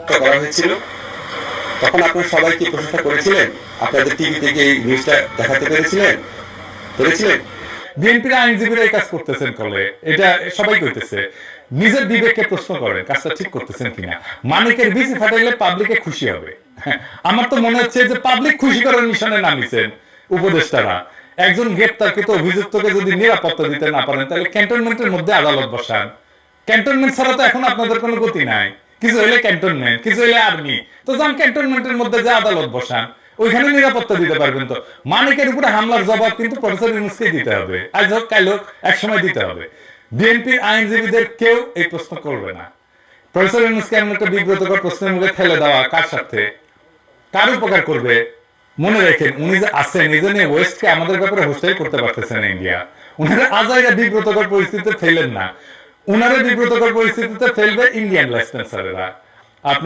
করা হয়েছিল, তখন আপনারা সবাই কি প্রশংসা করেছিলেন? আপনাদের টিভিতে কি এই নিউজটা দেখাতে পেরেছিলেন? বিএনপির আইনজীবীরা এই কাজ করতেছেন কলে, এটা সবাই করতেছে। নিজের বিবেককে প্রশ্ন করেন কাজটা ঠিক করতেছেন কিনা। মানিকের বিসি ফাটাইলে পাবলিকে খুশি হবে। আমার তো মনে হচ্ছে যে পাবলিক খুশি করার মিশনে নামিয়েছেন উপদেষ্টারা। একজন গ্রেপ্তারকৃত অভিযুক্তকে যদি নিরাপত্তা দিতে না পারেন তাহলে ক্যান্টনমেন্টের মধ্যে আদালত বসান। ক্যান্টনমেন্ট ছাড়া তো এখন আপনাদের কোনো গতি নাই। কিছু হলে ক্যান্টনমেন্ট, কিছু হলে আর্মি, তো যান ক্যান্টনমেন্টের মধ্যে যে আদালত বসান, ওইখানে নিরাপত্তা দিতে পারবেন। তো মানিকের উপরে হামলার জবাব কিন্তু প্রফেসর ইউনূসকে দিতে হবে, আজ হোক কাল হোক এক সময় দিতে হবে। বিএনপির আইনজীবীদের কেউ এই প্রশ্ন করবে না। প্রফেসর ইউনূসকে এমন একটা বিব্রতকর প্রশ্নের মুখে ফেলে দেওয়া কার সাথে, কার উপকার করবে? মনে রাখেন, উনি যে আছেন এই জন্য ওয়েস্টকে আমাদের ব্যাপারে হোস্টাইল করতে পারতেছেন ইন্ডিয়া। উনারা আজাইরা বিব্রতকর পরিস্থিতিতে ফেলেন না, উনারা বিব্রতকর পরিস্থিতিতে ফেলবে ইন্ডিয়ান লেসপেন্সারেরা। আপনি